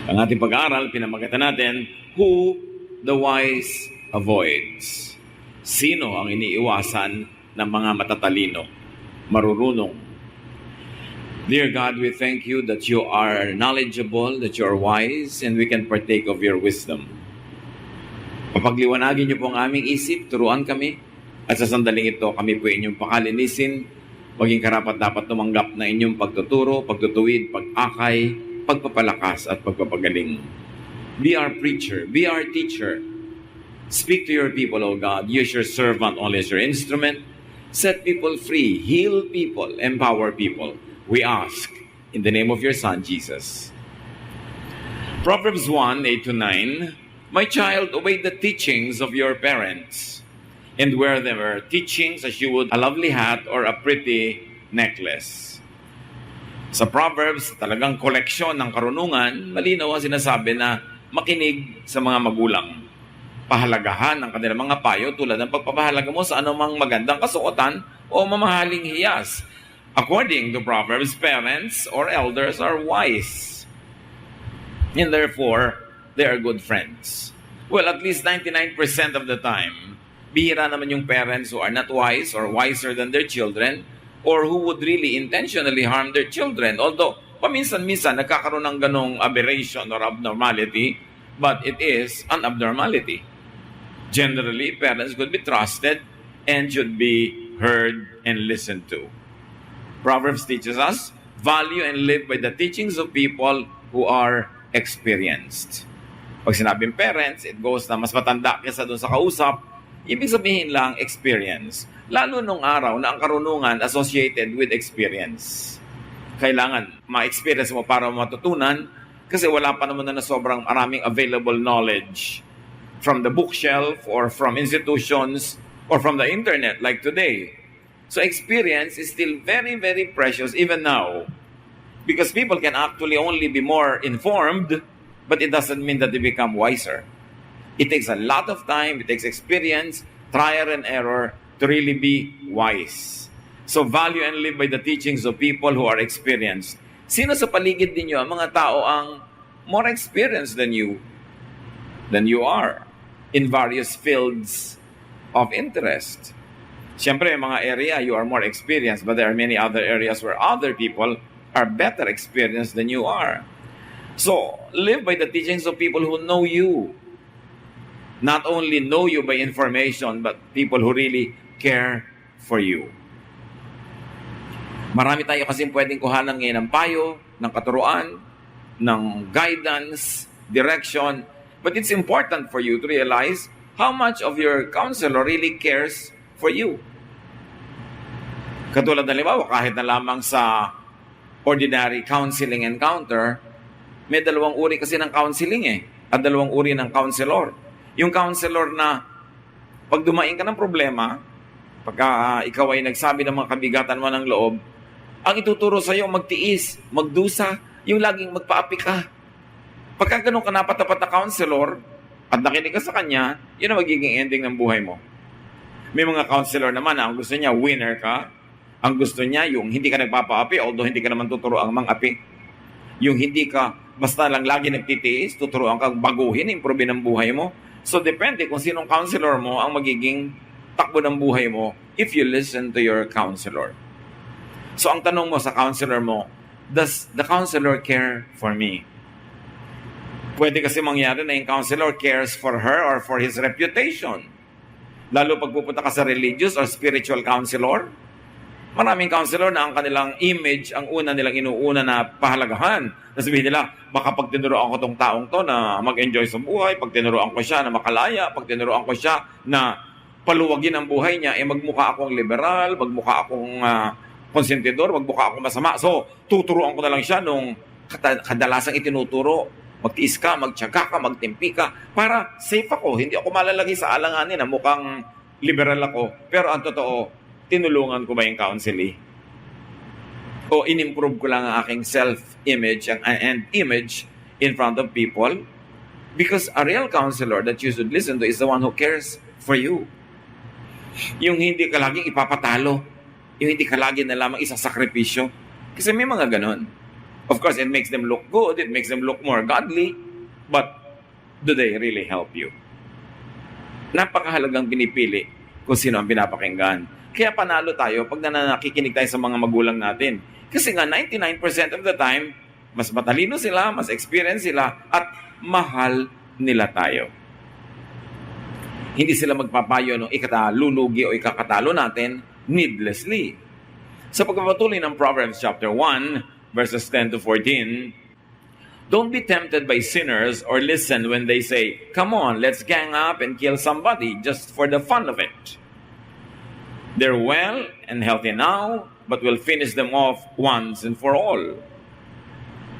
Ang ating pag-aaral, pinamagatan natin, who the wise avoids. Sino ang iniiwasan ng mga matatalino, marurunong? Dear God, we thank you that you are knowledgeable, that you are wise, and we can partake of your wisdom. Papagliwanagin niyo po ang aming isip, turuan kami, at sa sandaling ito, kami po inyong pakalinisin, maging karapat-dapat tumanggap na inyong pagtuturo, pagtutuwid, pag-akay, pagpapalakas at pagpapagaling. Be our preacher, be our teacher. Speak to your people, O God. Use your servant only as your instrument. Set people free, heal people, empower people. We ask in the name of your Son, Jesus. Proverbs 1:8-9, My child, obey the teachings of your parents, and wear their teachings as you would a lovely hat or a pretty necklace. Sa Proverbs, talagang koleksyon ng karunungan, malinaw ang sinasabi na makinig sa mga magulang. Pahalagahan ang kanilang mga payo tulad ng pagpapahalaga mo sa anumang magandang kasuotan o mamahaling hiyas. According to Proverbs, parents or elders are wise. And therefore, they are good friends. Well, at least 99% of the time, bihira naman yung parents who are not wise or wiser than their children, or who would really intentionally harm their children. Although, paminsan-minsan nagkakaroon ng ganong aberration or abnormality, but it is an abnormality. Generally, parents could be trusted and should be heard and listened to. Proverbs teaches us, value and live by the teachings of people who are experienced. Pag sinabing parents, it goes na mas matanda kaysa doon sa kausap, ibig sabihin lang experience. Lalo nung araw na ang karunungan associated with experience. Kailangan ma-experience mo para matutunan kasi wala pa naman na sobrang maraming available knowledge from the bookshelf or from institutions or from the internet like today. So experience is still very, very precious even now because people can actually only be more informed, but it doesn't mean that they become wiser. It takes a lot of time, it takes experience, trial and error to really be wise. So value and live by the teachings of people who are experienced. Sino sa paligid ninyo ang mga tao ang more experienced than you are in various fields of interest? Siyempre, mga area you are more experienced, but there are many other areas where other people are better experienced than you are. So, live by the teachings of people who know you. Not only know you by information, but people who really care for you. Marami tayo kasi pwedeng kuhanan ngayon ng payo, ng katuruan, ng guidance, direction. But it's important for you to realize how much of your counselor really cares for you. Katulad ng halimbawa, kahit na lamang sa ordinary counseling encounter, may dalawang uri kasi ng counseling at dalawang uri ng counselor. Yung counselor na pag dumaing ka ng problema, pagka ikaw ay nagsabi ng mga kabigatan mo ng loob, ang ituturo sa iyo magtiis, magdusa, yung laging magpaapi ka. Pagka ganun ka napatapat na counselor at nakinig ka sa kanya, yun ang magiging ending ng buhay mo. May mga counselor naman na ang gusto niya, winner ka. Ang gusto niya, yung hindi ka nagpapaapi, although hindi ka naman tuturo ang mang-api. Yung hindi ka basta lang lagi nagtitiis, tuturuan kang baguhin, improve ng buhay mo. So, depende kung sinong counselor mo ang magiging takbo ng buhay mo if you listen to your counselor. So, ang tanong mo sa counselor mo, does the counselor care for me? Pwede kasi mangyari na yung counselor cares for her or for his reputation. Lalo pag pupunta ka sa religious or spiritual counselor, maraming counselor na ang kanilang image, ang una nilang inuuna na pahalagahan. Nasabihin nila, baka pag tinuruan ko tong taong to na mag-enjoy sa buhay, pag tinuruan ko siya na makalaya, pag tinuruan ko siya na paluwagin ang buhay niya, magmukha akong liberal, magmukha akong konsentidor, magmukha akong masama. So, tuturuan ko na lang siya nung kadalasang itinuturo. Magtiis ka, magtiyaga ka, magtimpi ka, para safe ako. Hindi ako malalagay sa alanganin na mukhang liberal ako. Pero ang totoo, tinulungan ko ba yung counseling? O in-improve ko lang ang aking self-image and image in front of people? Because a real counselor that you should listen to is the one who cares for you. Yung hindi ka laging ipapatalo. Yung hindi ka lagi na lamang isasakripisyo. Kasi may mga ganon. Of course, it makes them look good, it makes them look more godly, but do they really help you? Napakahalagang pinipili kung sino ang pinapakinggan. Kaya panalo tayo pag nakikinig tayo sa mga magulang natin. Kasi nga 99% of the time, mas matalino sila, mas experience sila, at mahal nila tayo. Hindi sila magpapayo ng ikatalulugi o ikakatalo natin needlessly. Sa pagpapatuloy ng Proverbs chapter 1, verses 10 to 14, don't be tempted by sinners or listen when they say, "Come on, let's gang up and kill somebody just for the fun of it." They're well and healthy now, but we'll finish them off once and for all.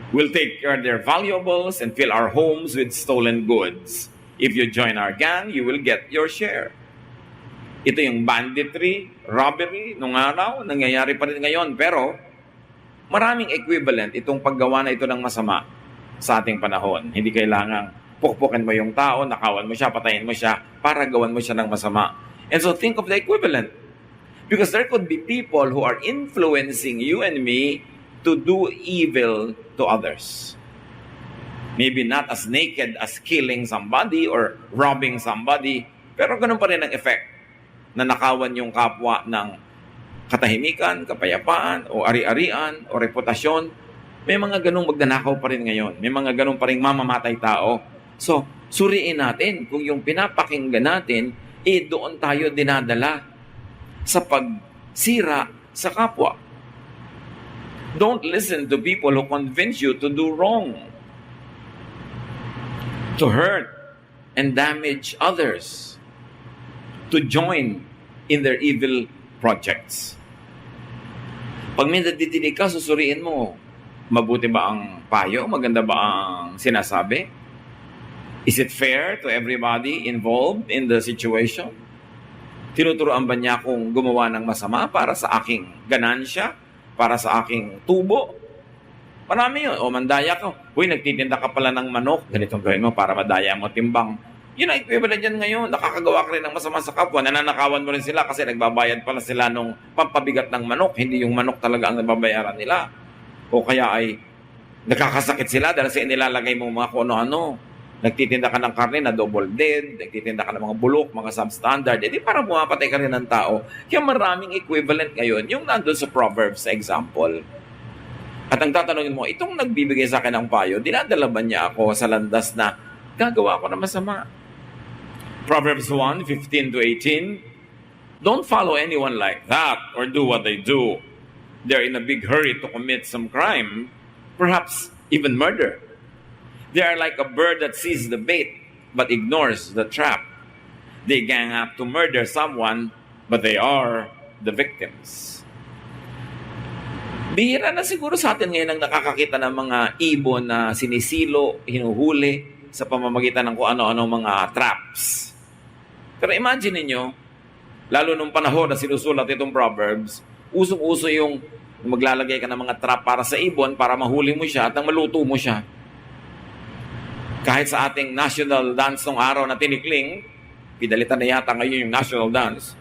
We'll take care of their valuables and fill our homes with stolen goods. If you join our gang, you will get your share. Ito yung banditry, robbery, nung araw, nangyayari pa rin ngayon. Pero maraming equivalent itong paggawa na ito ng masama sa ating panahon. Hindi kailangang pukpukin mo yung tao, nakawan mo siya, patayin mo siya, para gawan mo siya ng masama. And so think of the equivalent. Because there could be people who are influencing you and me to do evil to others. Maybe not as naked as killing somebody or robbing somebody, pero ganun pa rin ang effect na nakawan yung kapwa ng katahimikan, kapayapaan, o ari-arian, o reputasyon. May mga ganung magnanakaw pa rin ngayon. May mga ganung pa rin mamamatay tao. So, suriin natin kung yung pinapakinggan natin, doon tayo dinadala sa pagsira sa kapwa. Don't listen to people who convince you to do wrong, to hurt and damage others, to join in their evil projects. Pag may nadidinig ka, susuriin mo, mabuti ba ang payo? Maganda ba ang sinasabi? Is it fair to everybody involved in the situation? Tinuturoan ba niya kung gumawa ng masama para sa aking ganansya? Para sa aking tubo? Marami yun. O mandaya ka. Uy, nagtitinda ka pala ng manok. Ganitong gawin mo para madaya mo timbang. Yun ang equivalent yan ngayon. Nakakagawa ka rin ng masama sa kapwa. Nananakawan mo rin sila kasi nagbabayad pala sila nung pampabigat ng manok. Hindi yung manok talaga ang nababayaran nila. O kaya ay nakakasakit sila dahil sa inilalagay mo mga kung ano-ano. Nagtitinda ka ng karne na double dead. Nagtitinda ka ng mga bulok, mga substandard. Di para bumapatay ka rin ng tao. Kaya maraming equivalent ngayon. Yung nandun sa Proverbs sa example. At ang tatanungin mo, itong nagbibigay sa akin ng payo, dinadala ba niya ako sa landas na gagawa ako na masama? Proverbs 1, 15 to 18, don't follow anyone like that or do what they do. They're in a big hurry to commit some crime, perhaps even murder. They are like a bird that sees the bait but ignores the trap. They gang up to murder someone, but they are the victims. Bihira na siguro sa atin ngayon ang nakakakita ng mga ibon na sinisilo, hinuhuli sa pamamagitan ng kung ano-ano mga traps. Pero imagine niyo, lalo nung panahon na sinusulat itong Proverbs, usong-uso yung maglalagay ka ng mga trap para sa ibon para mahuli mo siya at nang maluto mo siya. Kahit sa ating national dance ng araw na tinikling, pidalitan na yata ngayon yung national dance,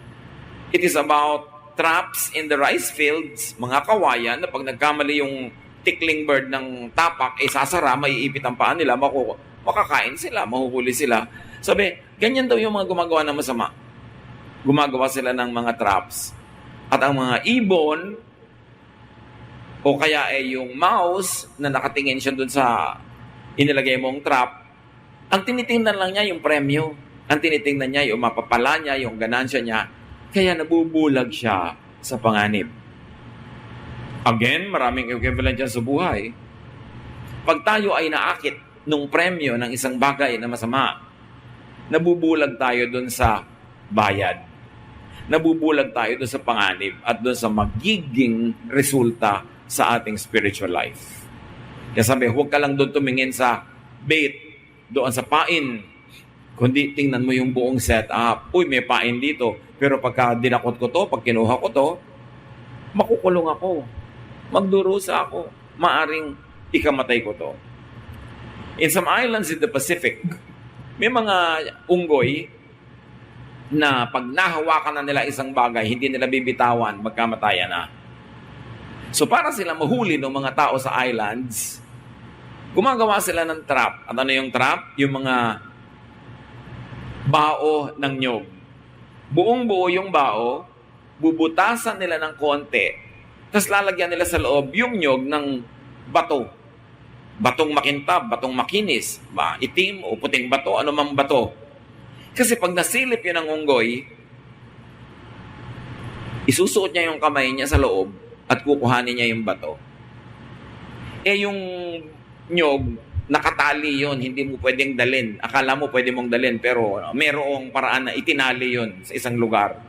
it is about traps in the rice fields, mga kawayan, na pag nagkamali yung tickling bird ng tapak, sasara, maiipit ang paan nila, makakain sila, mahuhuli sila. Sabi, ganyan daw yung mga gumagawa ng masama. Gumagawa sila ng mga traps. At ang mga ibon, o kaya yung mouse, na nakatingin siya dun sa inilagay mong trap, ang tinitingnan lang niya yung premyo. Ang tinitingnan niya yung mapapala niya, yung ganansya niya. Kaya nabubulag siya sa panganib. Again, maraming equivalent yan sa buhay. Pag tayo ay naakit nung premyo ng isang bagay na masama, nabubulag tayo dun sa bayad. Nabubulag tayo dun sa panganib at dun sa magiging resulta sa ating spiritual life. Kaya sabi, huwag ka lang dun tumingin sa bait, doon sa pain, kundi tingnan mo yung buong setup. Uy, may pain dito. Pero pagka dinakot ko to, pag kinuha ko to, makukulong ako. Magdurusa ako. Maaring ikamatay ko to. In some islands in the Pacific, may mga unggoy na pag nahawakan na nila isang bagay, hindi nila bibitawan, magkamatayan na. So para sila mahuli ng mga tao sa islands, gumagawa sila ng trap. At ano yung trap? Yung mga bao ng nyog. Buong buo yung bao, bubutasan nila ng konti, tapos lalagyan nila sa loob yung nyog ng bato. Batong makintab, batong makinis, itim o puting bato, ano mang bato. Kasi pag nasilip yun ng unggoy, isusuot niya yung kamay niya sa loob at kukuhanin niya yung bato. Yung nyog, nakatali yon, hindi mo pwedeng dalin. Akala mo pwede mong dalin, pero merong paraan na itinali yon sa isang lugar.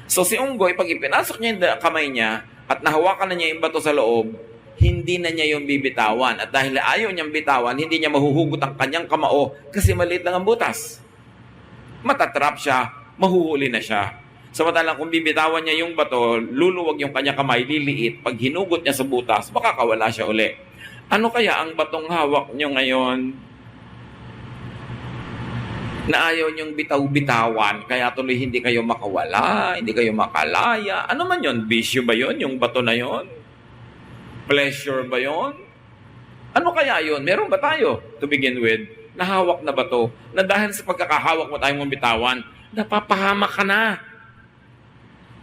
So si unggoy, pag ipinasok niya yung kamay niya at nahawakan na niya yung bato sa loob, hindi na niya yung bibitawan. At dahil ayaw niyang bitawan, hindi niya mahuhugot ang kanyang kamao kasi maliit lang ang butas. Matatrap siya, mahuhuli na siya. Samantalang kung bibitawan niya yung bato, luluwag yung kanyang kamay, liliit. Pag hinugot niya sa butas, makakawala siya uli. Ano kaya ang batong hawak nyo ngayon na ayaw nyong bitaw-bitawan, kaya tuloy hindi kayo makawala, hindi kayo makalaya? Ano man yon? Bisyo ba yon? Yung bato na yon? Pleasure ba yon? Ano kaya yon? Meron ba tayo, to begin with, na hawak na bato, na dahil sa pagkakahawak mo tayong bitawan, napapahamak ka na.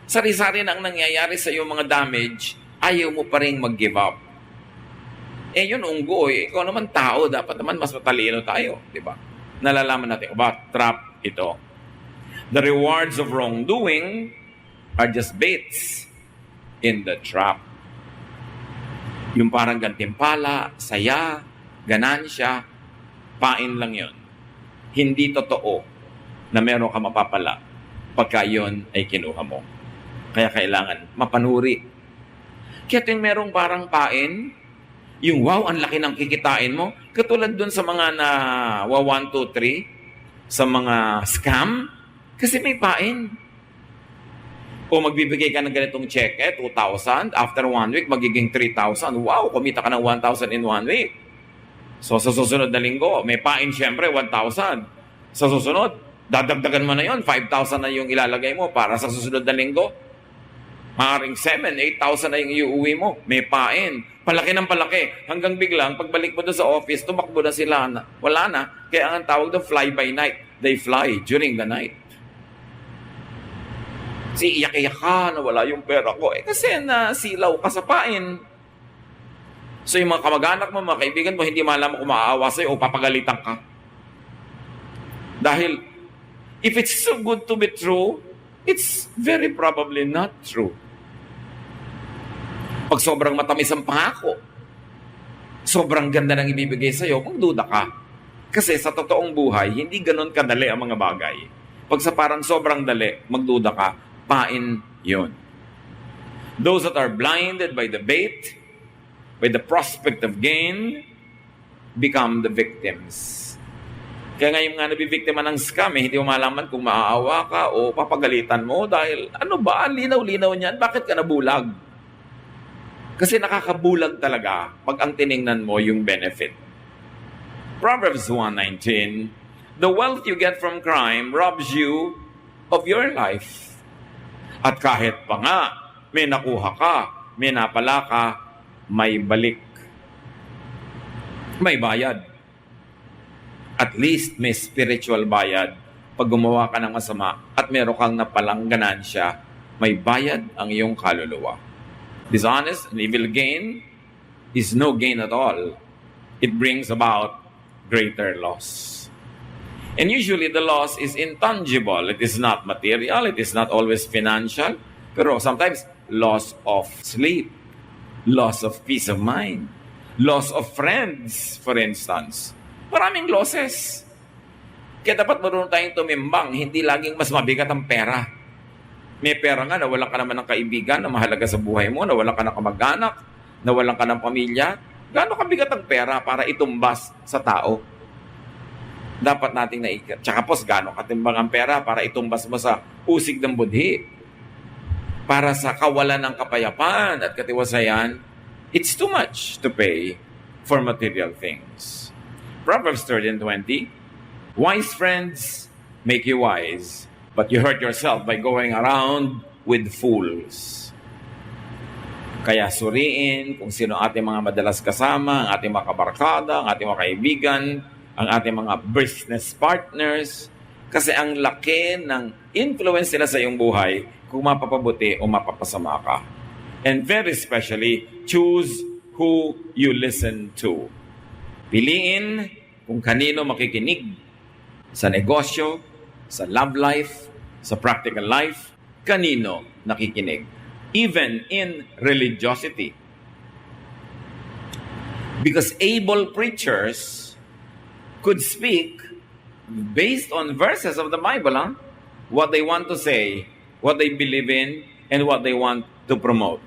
Sari-sari na ang nangyayari sa iyong mga damage, ayaw mo pa rin mag-give up. Yun, unggoy. Ikaw naman tao, dapat naman mas matalino tayo. Diba? Nalalaman natin about trap ito. The rewards of wrongdoing are just baits in the trap. Yung parang gantimpala, saya, ganansya, pain lang yun. Hindi totoo na meron ka mapapala pagka yun ay kinuha mo. Kaya kailangan mapanuri. Kaya yung merong parang pain, yung wow, ang laki ng kikitain mo. Katulad dun sa mga na 1, 2, 3, sa mga scam, kasi may pain. O magbibigay ka ng ganitong cheque, 2,000, after 1 week, magiging 3,000. Wow, kumita ka ng 1,000 in 1 week. So sa susunod na linggo, may pain syempre, 1,000. Sa susunod, dadagdagan mo na yon, 5,000 na yung ilalagay mo para sa susunod na linggo. Maaaring 7,000, 8,000 na yung iuwi mo. May pain. Palaki ng palaki. Hanggang biglang, pagbalik mo doon sa office, tumakbo na sila. Wala na. Kaya ang tawag doon, fly by night. They fly during the night. Iyak-iyak ka na wala yung pera ko. Kasi nasilaw ka sa pain. So yung mga kamag-anak mo, mga kaibigan mo, hindi malaman kung maaawa sa'yo o papagalitan ka. Dahil, if it's so good to be true, it's very probably not true. Pag sobrang matamis ang pangako, sobrang ganda ng ibibigay sa'yo, magduda ka. Kasi sa totoong buhay, hindi ganun kadali ang mga bagay. Pag sa parang sobrang dali, magduda ka, pain yun. Those that are blinded by the bait, by the prospect of gain, become the victims. Kaya ngayon nga nabibiktima ng scam, hindi mo malaman kung maaawa ka o papagalitan mo dahil ano ba, linaw-linaw niyan, bakit ka nabulag? Kasi nakakabulag talaga pag ang tiningnan mo yung benefit. Proverbs 1:19, the wealth you get from crime robs you of your life. At kahit pa nga, may nakuha ka, may napala ka, may balik. May bayad. At least may spiritual bayad. Pag gumawa ka ng masama at meron kang napalang ganansya, may bayad ang iyong kaluluwa. Dishonest and evil gain is no gain at all. It brings about greater loss. And usually the loss is intangible. It is not material. It is not always financial. Pero sometimes loss of sleep, loss of peace of mind, loss of friends, for instance. Maraming losses. Kaya dapat marunong tayong tumimbang, hindi laging mas mabigat ang pera. May pera nga, nawalan ka naman ng kaibigan na mahalaga sa buhay mo, nawalan ka ng kamag-anak, nawalan ka ng pamilya. Gaano kabigat ang pera para itumbas sa tao? Dapat nating naikat. Tsaka po, gaano katimbang ang pera para itumbas mo sa usig ng budhi? Para sa kawalan ng kapayapaan at katiwasayan, it's too much to pay for material things. Proverbs 13:20, wise friends make you wise, but you hurt yourself by going around with fools. Kaya suriin kung sino ang ating mga madalas kasama, ang ating mga kabarkada, ang ating mga kaibigan, ang ating mga business partners. Kasi ang laki ng influence nila sa iyong buhay kung mapapabuti o mapapasama ka. And very especially, choose who you listen to. Piliin kung kanino makikinig sa negosyo, sa love life, sa practical life, kanino nakikinig. Even in religiosity. Because able preachers could speak based on verses of the Bible, what they want to say, what they believe in, and what they want to promote.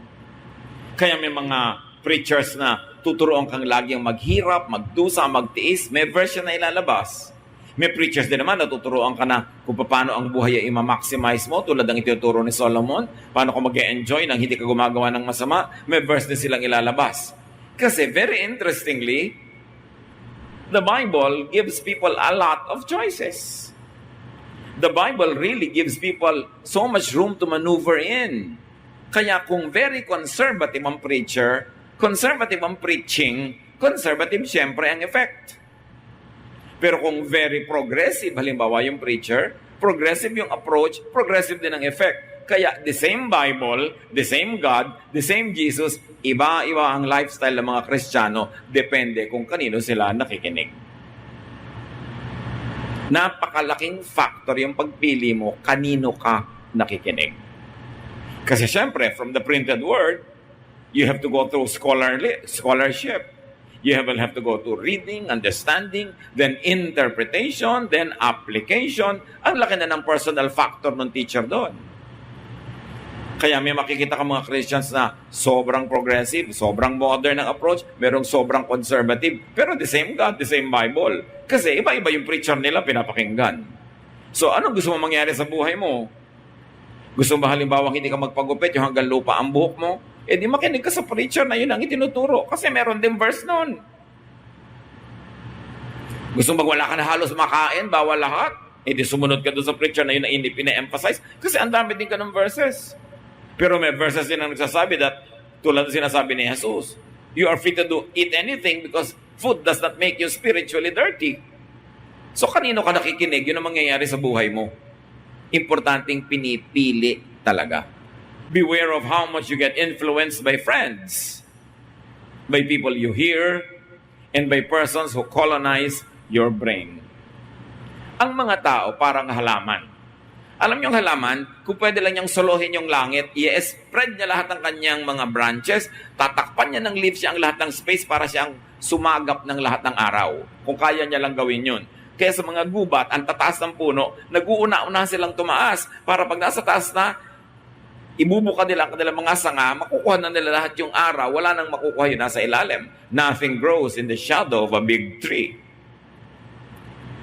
Kaya may mga preachers na tuturuan kang laging maghirap, magdusa, magtiis, may version na ilalabas. May preachers din naman na tuturuan ka na kung paano ang buhay ay ima-maximize mo, tulad ng ituturo ni Solomon, paano ka mag-enjoy nang hindi ka gumagawa ng masama, may verse din silang ilalabas. Kasi very interestingly, the Bible gives people a lot of choices. The Bible really gives people so much room to maneuver in. Kaya kung very conservative ang preacher, conservative ang preaching, conservative siyempre ang effect. Pero kung very progressive, halimbawa yung preacher, progressive yung approach, progressive din ang effect. Kaya the same Bible, the same God, the same Jesus, iba-iba ang lifestyle ng mga Kristiyano, depende kung kanino sila nakikinig. Napakalaking factor yung pagpili mo, kanino ka nakikinig. Kasi syempre, from the printed word, you have to go through scholarship. You will have to go to reading, understanding, then interpretation, then application. Ang laki na ng personal factor ng teacher doon. Kaya may makikita ka mga Christians na sobrang progressive, sobrang modern ang approach, merong sobrang conservative, pero the same God, the same Bible. Kasi iba-iba yung preacher nila pinapakinggan. So anong gusto mo mangyari sa buhay mo? Gusto mo ba halimbawa hindi ka magpagupit, yung hanggang lupa ang buhok mo? Eh di makinig ka sa preacher na yun ang itinuturo. Kasi meron din verse nun. Gusto mo wala ka na halos makain, bawal lahat? Eh di sumunod ka doon sa preacher na yun na pina-emphasize. Kasi ang dami din ka ng verses. Pero may verses din ang nagsasabi that, tulad ng sinasabi ni Jesus, you are free to eat anything because food does not make you spiritually dirty. So kanino ka nakikinig? Yun ang mangyayari sa buhay mo. Importanteng pinipili talaga. Beware of how much you get influenced by friends, by people you hear, and by persons who colonize your brain. Ang mga tao parang halaman. Alam niyo ang halaman, kung pwede lang niyang solohin yung langit, i-spread niya lahat ng kanyang mga branches, tatakpan niya ng leaves siya ang lahat ng space para siyang sumagap ng lahat ng araw. Kung kaya niya lang gawin yun. Kaya sa mga gubat, ang tataas ng puno, nag-uuna-una silang tumaas para pag nasa taas na, ibubuka nila ang kanilang mga sanga, makukuha na nila lahat yung araw, wala nang makukuha yun nasa ilalim. Nothing grows in the shadow of a big tree.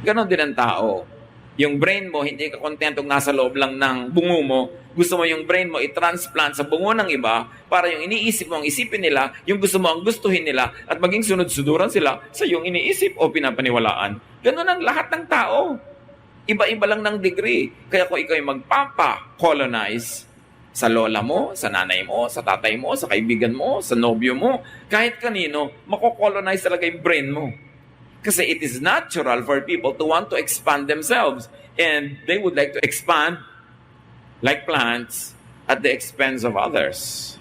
Ganon din ang tao. Yung brain mo, hindi ka kontentong nasa loob lang ng bungo mo. Gusto mo yung brain mo i-transplant sa bungo ng iba para yung iniisip mo ang isipin nila, yung gusto mo ang gustuhin nila, at maging sunod-suduran sila sa yung iniisip o pinapaniwalaan. Ganon ang lahat ng tao. Iba-iba lang ng degree. Kaya kung ikaw ay magpapa-colonize sa lola mo, sa nanay mo, sa tatay mo, sa kaibigan mo, sa nobyo mo, kahit kanino, mako-colonize talaga yung brain mo. Kasi it is natural for people to want to expand themselves. And they would like to expand like plants at the expense of others.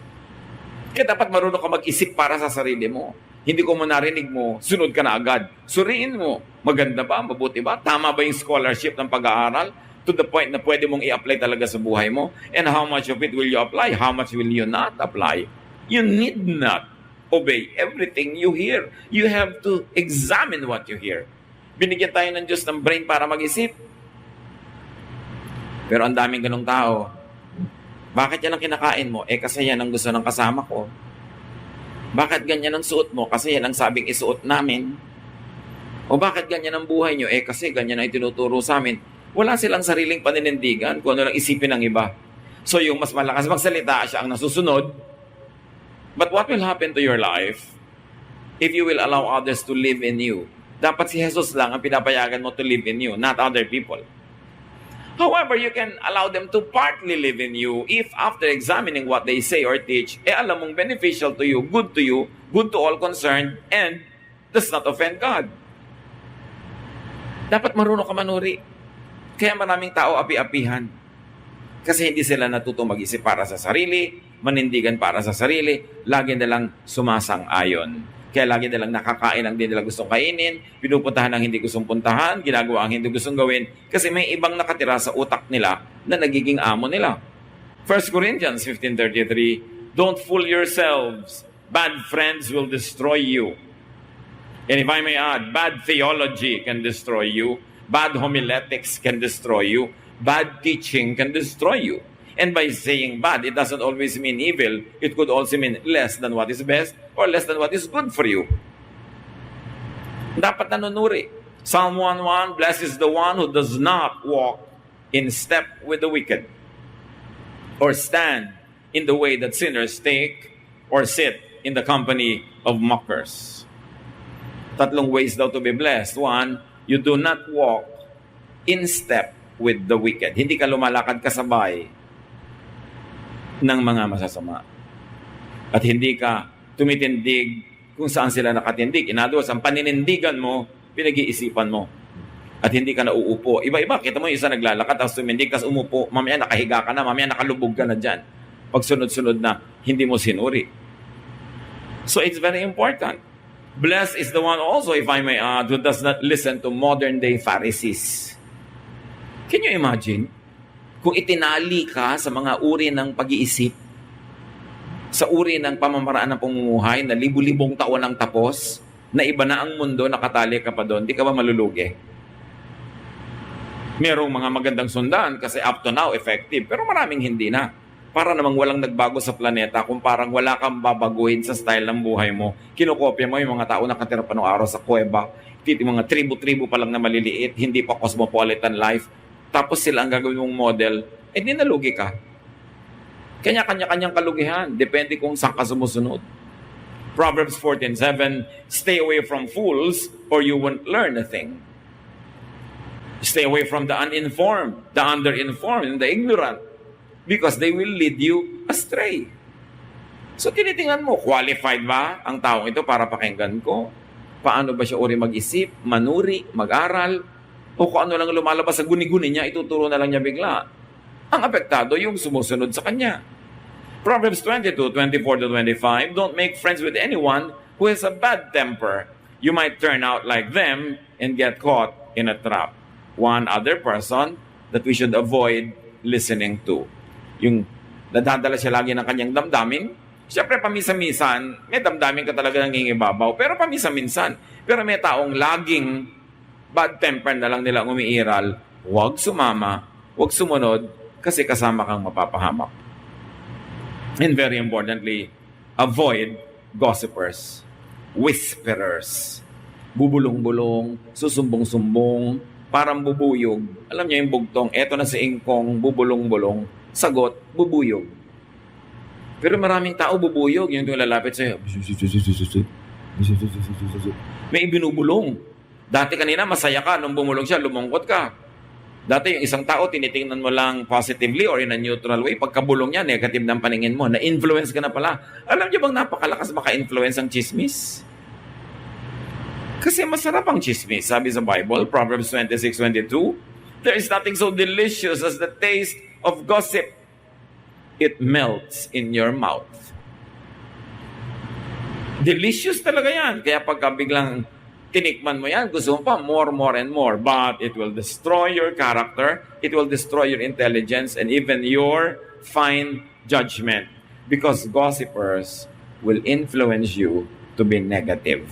Kaya dapat marunong ka mag-isip para sa sarili mo. Hindi ko mo narinig mo, sunod ka na agad. Suriin mo, maganda ba, mabuti ba, tama ba yung scholarship ng pag-aaral? To the point na pwede mong i-apply talaga sa buhay mo. And how much of it will you apply? How much will you not apply? You need not obey everything you hear. You have to examine what you hear. Binigyan tayo ng Diyos ng brain para mag-isip. Pero ang daming ganong tao. Bakit yan ang kinakain mo? Eh kasi yan ang gusto ng kasama ko. Bakit ganyan ang suot mo? Kasi yan ang sabing isuot namin. O bakit ganyan ang buhay nyo? Eh kasi ganyan ang itinuturo sa amin. Wala silang sariling paninindigan kung ano lang isipin ng iba. So yung mas malakas magsalita, siya ang nasusunod. But what will happen to your life if you will allow others to live in you? Dapat si Jesus lang ang pinapayagan mo to live in you, not other people. However, you can allow them to partly live in you if after examining what they say or teach, alam mong beneficial to you, good to all concerned, and does not offend God. Dapat marunong ka manuri. Kaya maraming tao api-apihan. Kasi hindi sila natutong mag-isip para sa sarili, manindigan para sa sarili, lagi nilang sumasang-ayon. Kaya lagi nilang nakakain ang hindi nila gustong kainin, pinupuntahan ang hindi gustong puntahan, ginagawa ang hindi gustong gawin, kasi may ibang nakatira sa utak nila na nagiging amo nila. 1 Corinthians 15:33, don't fool yourselves. Bad friends will destroy you. And if I may add, bad theology can destroy you. Bad homiletics can destroy you. Bad teaching can destroy you. And by saying bad, it doesn't always mean evil. It could also mean less than what is best or less than what is good for you. Dapat nanunuri. Psalm 1:1, blessed is the one who does not walk in step with the wicked, or stand in the way that sinners take, or sit in the company of mockers. 3 ways daw to be blessed. 1, you do not walk in step with the wicked. Hindi ka lumalakad kasabay ng mga masasama. At hindi ka tumitindig kung saan sila nakatindig. In other words, ang paninindigan mo, pinag-iisipan mo. At hindi ka nauupo. Iba-iba, kita mo yung isa naglalakad, tapos tumindig, tapos umupo, mamaya nakahiga ka na, mamaya nakalubog ka na dyan. Pag sunod-sunod na, hindi mo sinuri. So it's very important. Blessed is the one also, if I may add, who does not listen to modern-day Pharisees. Can you imagine? Kung itinali ka sa mga uri ng pag-iisip, sa uri ng pamamaraan ng pamumuhay na libu-libong taon ang tapos, na iba na ang mundo, nakatali ka pa doon, di ka ba malulugi? Merong mga magandang sundan kasi up to now effective, pero maraming hindi na. Para namang walang nagbago sa planeta kung parang wala kang babaguhin sa style ng buhay mo. Kinokopya mo yung mga tao nakatira pa noong araw sa kuweba, mga tribu-tribu pa lang na maliliit, hindi pa cosmopolitan life. Tapos sila ang gagawin mong model, di nalugi ka. Kanya-kanya-kanyang kalugihan. Depende kung saan ka sumusunod. Proverbs 14:7, stay away from fools or you won't learn a thing. Stay away from the uninformed, the underinformed, and the ignorant, because they will lead you astray. So tinitingnan mo, qualified ba ang taong ito para pakinggan ko? Paano ba siya uri mag-isip, manuri, mag-aral? O kung ano lang lumalabas sa guni-guni niya, ituturo na lang niya bigla. Ang apektado yung sumusunod sa kanya. Proverbs 22:24-25, don't make friends with anyone who has a bad temper. You might turn out like them and get caught in a trap. One other person that we should avoid listening to. Yung nadadala siya lagi ng kanyang damdamin. Siyempre, paminsan-minsan, may damdamin ka talaga nangingibabaw. Pero paminsan-minsan. Pero may taong laging bad temper na lang nila umiiral. Huwag sumama, huwag sumunod, kasi kasama kang mapapahamak. And very importantly, avoid gossipers, whisperers, bubulong-bulong, susumbong-sumbong, parang bubuyog. Alam niyo yung bugtong, eto na si Ingkong, bubulong-bulong. Sagot, bubuyog. Pero maraming tao bubuyog. Yung lalapit sa'yo. May binubulong. Dati kanina masaya ka. Nung bumulong siya, lumungkot ka. Dati yung isang tao, tinitingnan mo lang positively or in a neutral way. Pagkabulong niya, negative ng paningin mo. Na-influence ka na pala. Alam niyo bang napakalakas maka-influence ang chismis? Kasi masarap ang chismis. Sabi sa Bible, Proverbs 26:22, there is nothing so delicious as the taste of gossip. It melts in your mouth. Delicious talaga yan. Kaya pagka biglang tinikman mo yan, gusto mo pa more and more. But it will destroy your character, it will destroy your intelligence, and even your fine judgment. Because gossipers will influence you to be negative.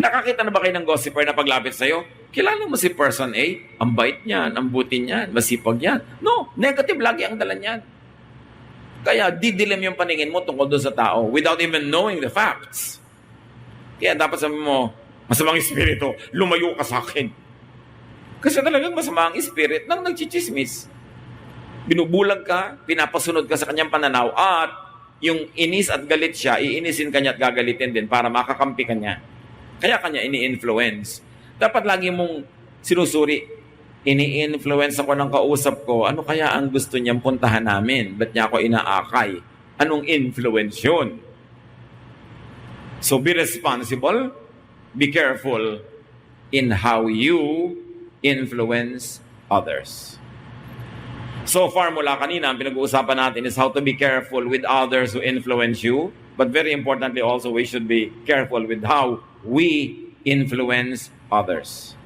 Nakakita na ba kayo ng gossiper na paglapit sa'yo? Kilala mo si person A? Ang bait niyan, ang buti niyan, masipag yan. No, negative lagi ang dala niyan. Kaya didilim yung paningin mo tungkol doon sa tao without even knowing the facts. Kaya dapat sabi mo, masamang espiritu, lumayo ka sa akin. Kasi talagang masama ang spirit nang nagchichismis. Binubulag ka, pinapasunod ka sa kanyang pananaw, at yung inis at galit siya, iinisin kanya at gagalitin din para makakampi kanya. Kaya kanya ini-influence. Dapat lagi mong sinusuri Ini-influence ako ng kausap ko, ano kaya ang gusto niyang puntahan namin? Ba't niya ako inaakay? Anong influence yun? So be responsible, be careful in how you influence others. So far mula kanina, ang pinag-uusapan natin is how to be careful with others who influence you. But very importantly also, we should be careful with how we influence others.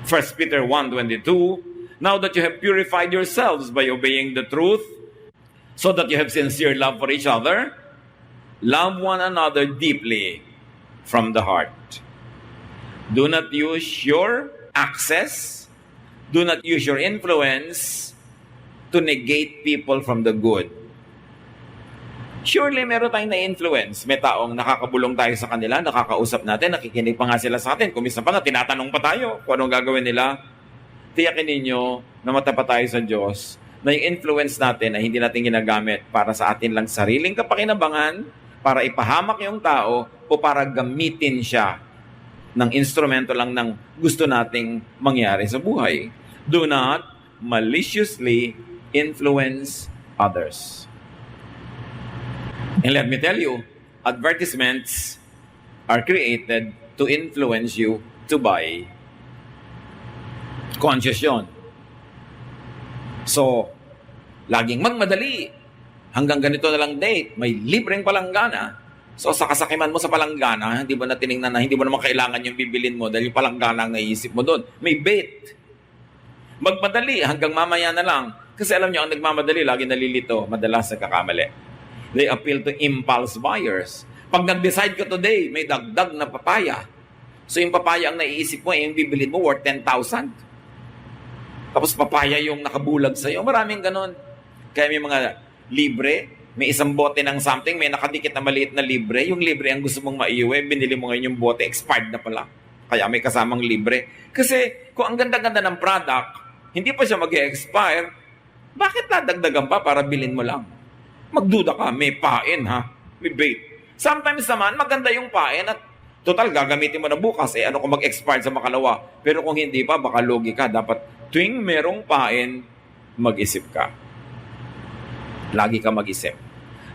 1 Peter 1:22, now that you have purified yourselves by obeying the truth, so that you have sincere love for each other, love one another deeply from the heart. Do not use your access, do not use your influence to negate people from the good. Surely, meron tayong na-influence. May taong nakakabulong tayo sa kanila, nakakausap natin, nakikinig pa nga sila sa atin. Kumisa pa nga, tinatanong pa tayo kung anong gagawin nila. Tiyakin ninyo na matapat tayo sa Diyos na yung influence natin ay hindi natin ginagamit para sa atin lang sariling kapakinabangan, para ipahamak yung tao, o para gamitin siya ng instrumento lang ng gusto nating mangyari sa buhay. Do not maliciously influence others. And let me tell you, advertisements are created to influence you to buy. Conscious yun. So, laging magmadali. Hanggang ganito na lang date. May libreng palanggana. So, sa kasakiman mo sa palanggana, hindi mo na tinignan na hindi mo naman kailangan yung bibilin mo dahil yung palanggana ang naiisip mo doon. May bait. Magmadali hanggang mamaya na lang. Kasi alam nyo, ang nagmamadali, lagi nalilito, madalas nagkakamali. They appeal to impulse buyers. Pag nag-decide ka today, may dagdag na papaya. So yung papaya ang naiisip mo, yung bibilin mo worth 10,000. Tapos papaya yung nakabulag sa'yo. Maraming ganon. Kaya may mga libre, may isang bote ng something, may nakadikit na maliit na libre. Yung libre ang gusto mong maiuwi, binili mo ngayon yung bote, expired na pala. Kaya may kasamang libre. Kasi kung ang ganda-ganda ng product, hindi pa siya mag-expire, bakit dadagdagan pa para bilhin mo lang? Magduda ka, may pain ha, may bait. Sometimes naman, maganda yung pain at total, gagamitin mo na bukas, ano kung mag-expire sa makalawa. Pero kung hindi pa, baka logi ka. Dapat tuwing merong pain, mag-isip ka. Lagi ka mag-isip.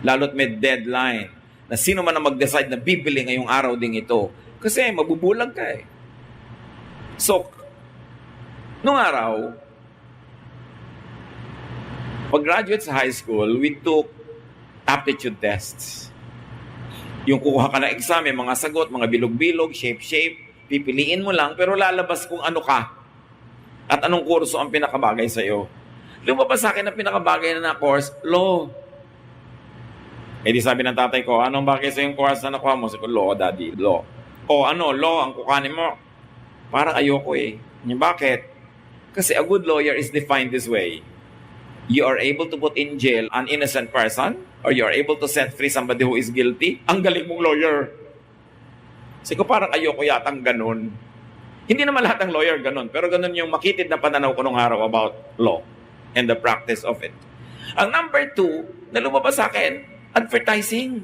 Lalo't may deadline na sino man ang mag-decide na bibili ngayong araw ding ito. Kasi mabubulag ka eh. So, nung araw, pag-graduate sa high school, we took aptitude tests. Yung kukuha ka na exam, may mga sagot, mga bilog-bilog, shape-shape, pipiliin mo lang, pero lalabas kung ano ka at anong kurso ang pinakabagay sa'yo. Lumabas sa akin ang pinakabagay na course, law. Eh di sabi ng tatay ko, anong bagay sa yung course na nakuha mo? Sabi ko, law, daddy, law. O ano, law ang kukanin mo? Parang ayoko eh. Bakit? Kasi a good lawyer is defined this way. You are able to put in jail an innocent person or you are able to set free somebody who is guilty. Ang galing mong lawyer. Kasi ko parang ayoko yatang ganun. Hindi naman lahat ng lawyer ganun, pero ganun yung makitid na pananaw ko nung araw about law and the practice of it. Ang number 2 na lumabas sa akin, advertising.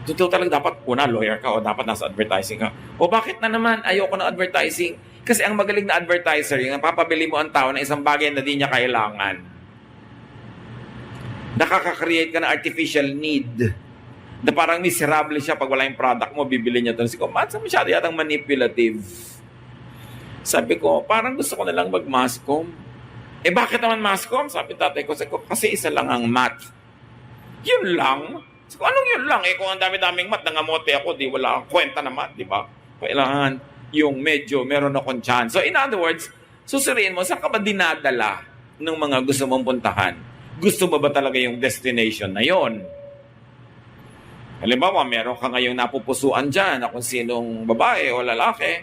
Totoo talaga dapat una lawyer ka o dapat nasa advertising ka. O bakit na naman ayoko ng advertising? Kasi ang magaling na advertiser, yung papabili mo ang tao ng isang bagay na di niya kailangan. Nakaka-create ka ng artificial need. Na parang miserable siya pag wala yung product mo, bibili niya ito. Sabi ko, masyado yatang manipulative. Sabi ko, parang gusto ko na lang mag-masscom. Eh bakit naman masscom? Sabi tatay ko, kasi isa lang ang math. Yun lang. Sabi ko, anong yun lang? Eh kung ang dami-daming math, nangamote ako, di wala akong kwenta na math, di ba? Kailangan yung medyo meron akong chance. So in other words, susuriin mo, saan ka ba dinadala ng mga gusto mong puntahan? Gusto mo ba talaga yung destination na yon? Halimbawa, meron ka ngayong napupusuan dyan na kung sinong babae o lalaki.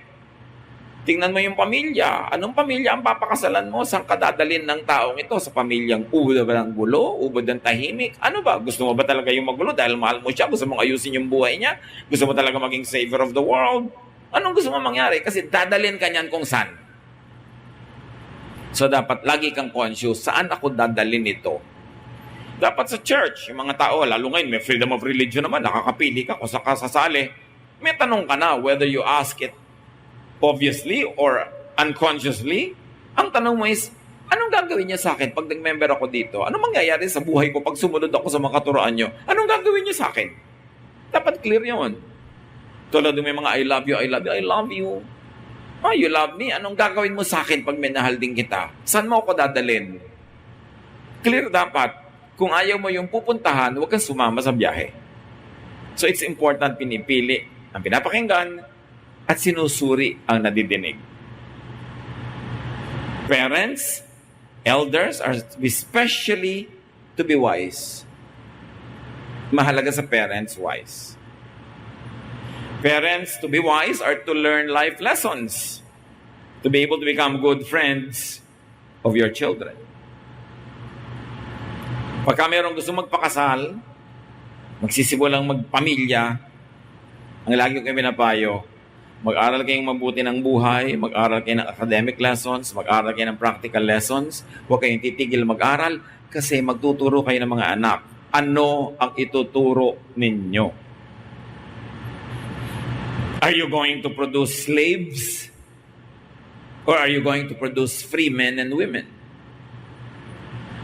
Tingnan mo yung pamilya. Anong pamilya ang papakasalan mo? Saan ka dadalhin ng taong ito? Sa pamilyang ubod ba ng gulo? Ubod ng tahimik? Ano ba? Gusto mo ba talaga yung magulo dahil mahal mo siya? Gusto mong ayusin yung buhay niya? Gusto mo talaga maging savior of the world? Anong gusto mo mangyari? Kasi dadalhin ka niyan kung saan. So dapat lagi kang conscious, saan ako dadalhin ito? Dapat sa church, yung mga tao, lalo ngayon may freedom of religion naman, nakakapili ka kung saan ka sasali. May tanong ka na whether you ask it obviously or unconsciously, ang tanong mo is, anong gagawin niya sa akin pag nag-member ako dito? Anong mangyayari sa buhay ko pag sumunod ako sa mga katuroan niyo? Anong gagawin niyo sa akin? Dapat clear yun. Tulad ng may mga I love you, I love you, I love you. Oh, you love me? Anong gagawin mo sa akin pag minahal din kita? Saan mo ako dadalhin? Clear dapat. Kung ayaw mo yung pupuntahan, huwag kang sumama sa biyahe. So it's important pinipili ang pinapakinggan at sinusuri ang nadidinig. Parents, elders are especially to be wise. Mahalaga sa parents, wise. Parents, to be wise, are to learn life lessons, to be able to become good friends of your children. Pagka mayroong gusto magpakasal, magsisimulang magpamilya, ang lagi ko kayo pinapayo, mag-aral kayong mabuti ng buhay, mag-aral kayo ng academic lessons, mag-aral kayo ng practical lessons, huwag kayong titigil mag-aral kasi magtuturo kayo ng mga anak. Ano ang ituturo ninyo? Are you going to produce slaves? Or are you going to produce free men and women?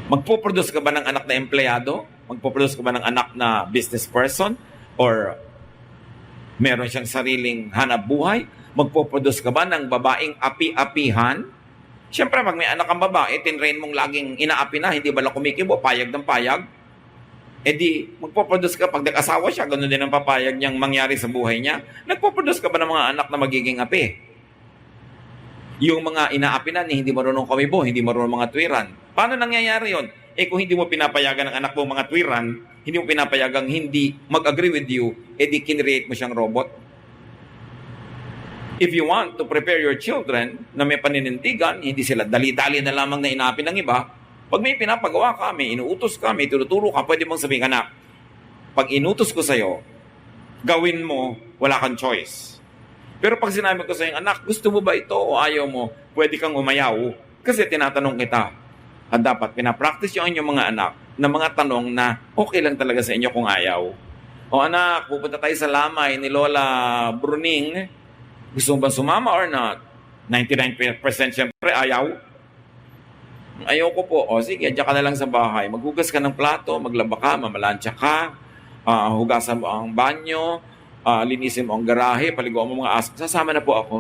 Magpo-produce ka ba ng anak na empleyado? Magpo-produce ka ba ng anak na business person? Or meron siyang sariling hanap buhay? Magpo-produce ka ba ng babaeng api-apihan? Siyempre, pag may anak kang babae, tinrain mong laging inaapi na, hindi ba lang kumikibo, payag ng payag? E di, magpo-produce ka, pag nag-asawa siya, ganoon din ang papayag niyang mangyari sa buhay niya. Nagpo-produce ka ba ng mga anak na magiging api? Yung mga inaapi na, hindi marunong kumibo, hindi marunong mga tuwiran. Paano nangyayari yon? Eh kung hindi mo pinapayagan ng anak mo mga tuwiran, hindi mo pinapayagang hindi mag-agree with you, eh di kinreate mo siyang robot. If you want to prepare your children na may paninindigan, hindi sila dali-dali na lamang na inaapi ng iba, pag may pinapagawa ka, may inuutos ka, may tinuturo ka, pwede mong sabihin, anak, pag inutos ko sa'yo, gawin mo, wala kang choice. Pero pag sinabi ko sa'yo, anak, gusto mo ba ito o ayaw mo, pwede kang umayaw. Kasi tinatanong kita. At dapat pinapractice yung inyong mga anak na mga tanong na okay lang talaga sa inyo kung ayaw. O anak, pupunta tayo sa lamay ni Lola Bruning. Gusto mo ba sumama or not? 99% siyempre ayaw. Ayoko po. O sige, diyan ka na lang sa bahay. Maghugas ka ng plato, maglaba ka, mamalansya ka, hugasan mo ang banyo, linisin mo ang garahe, paliguan mo mga aso. Sasama na po ako.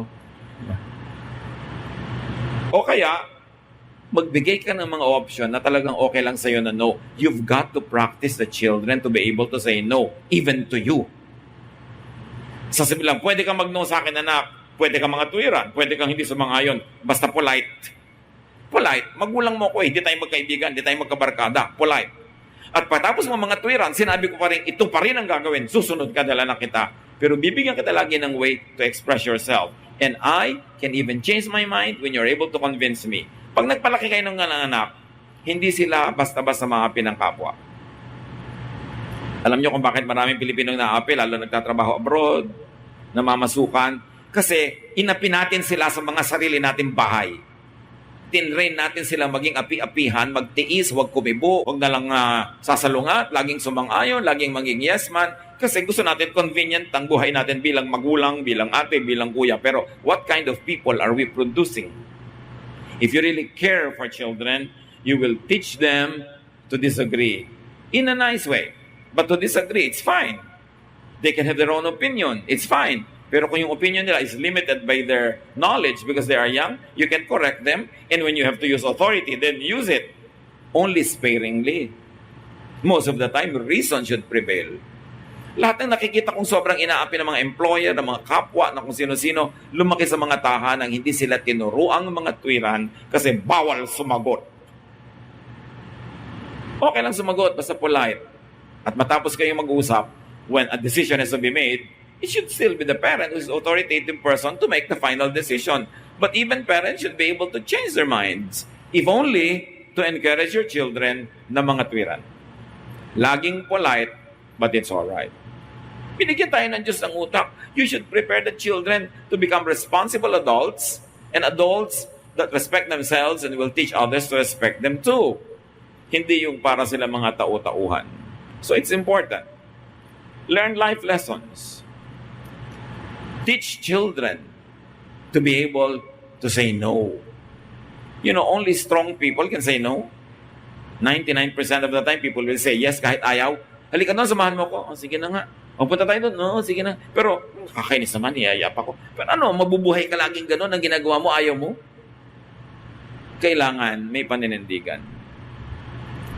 O kaya, magbigay ka ng mga option na talagang okay lang sa'yo na no. You've got to practice the children to be able to say no, even to you. Sasabihin lang, pwede kang mag-no sa akin, anak. Pwede kang mga tuwiran. Pwede kang hindi sumangayon. Basta polite. Polite. Magulang mo ko hindi tayo magkaibigan, hindi tayo magkabarkada. Polite. At patapos mo mga tuwiran, sinabi ko pa rin, ito pa rin ang gagawin. Susunod ka dala na kita. Pero bibigyan kita lagi ng way to express yourself. And I can even change my mind when you're able to convince me. Pag nagpalaki kayo ng anak, hindi sila basta-basta maapi ng kapwa. Alam niyo kung bakit maraming Pilipinong naapi, lalo nagtatrabaho abroad, namamasukan, kasi inapi natin sila sa mga sarili nating bahay. Tinrain natin sila maging api-apihan, magtiis, huwag kumibo, huwag na lang sasalungat, laging sumang-ayon, laging maging yes man, kasi gusto natin convenient ang buhay natin bilang magulang, bilang ate, bilang kuya. Pero what kind of people are we producing? If you really care for children, you will teach them to disagree in a nice way. But to disagree, it's fine. They can have their own opinion. It's fine. Pero kung yung opinion nila is limited by their knowledge because they are young, you can correct them. And when you have to use authority, then use it. Only sparingly. Most of the time, reason should prevail. Lahat ng nakikita kong sobrang inaapi ng mga employer, ng mga kapwa, na kung sino-sino, lumaki sa mga tahanang hindi sila tinuruang mga tuwiran kasi bawal sumagot. Okay lang sumagot, basta polite. At matapos kayong mag-usap, when a decision has to be made, it should still be the parent who is the authoritative person to make the final decision. But even parents should be able to change their minds, if only to encourage your children na mga tuwiran. Laging polite, but it's alright. Binigyan tayo ng Diyos ng utak. You should prepare the children to become responsible adults and adults that respect themselves and will teach others to respect them too. Hindi yung para sila mga tau-tauhan. So it's important. Learn life lessons. Teach children to be able to say no. Only strong people can say no. 99% of the time, people will say yes kahit ayaw. Halika doon, samahan mo ko. Sige na nga. Punta tayo doon. No, sige na. Pero, kakainis naman, iyayap ako. Pero mabubuhay ka laging gano'n ang ginagawa mo, ayaw mo? Kailangan may paninindigan.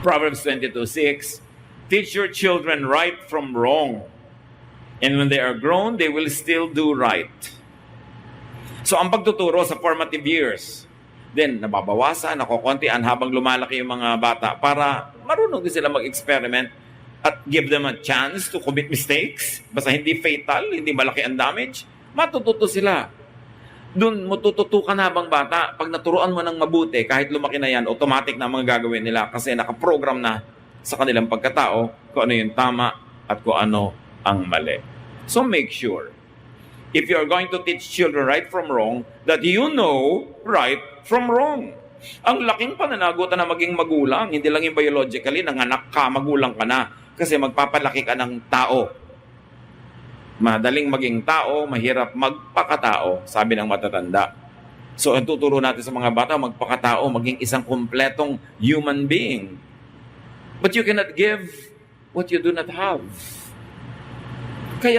Proverbs 22:6, teach your children right from wrong. And when they are grown, they will still do right. So, ang pagtuturo sa formative years, then nababawasan, nakokontian habang lumalaki yung mga bata para marunong din sila mag-experiment at give them a chance to commit mistakes. Basta hindi fatal, hindi malaki ang damage, matututo sila. Doon mo tututukan habang bata. Pag naturuan mo ng mabuti, kahit lumaki na yan, automatic na ang mga gagawin nila kasi nakaprogram na sa kanilang pagkatao kung ano yung tama at kung ano ang mali. So make sure, if you are going to teach children right from wrong, that you know right from wrong. Ang laking pananagutan na maging magulang, hindi lang yung biologically, nanganak ka, magulang ka na. Kasi magpapalaki ka ng tao. Madaling maging tao, mahirap magpakatao, sabi ng matatanda. So, ang tuturo natin sa mga bata, magpakatao, maging isang kumpletong human being. But you cannot give what you do not have.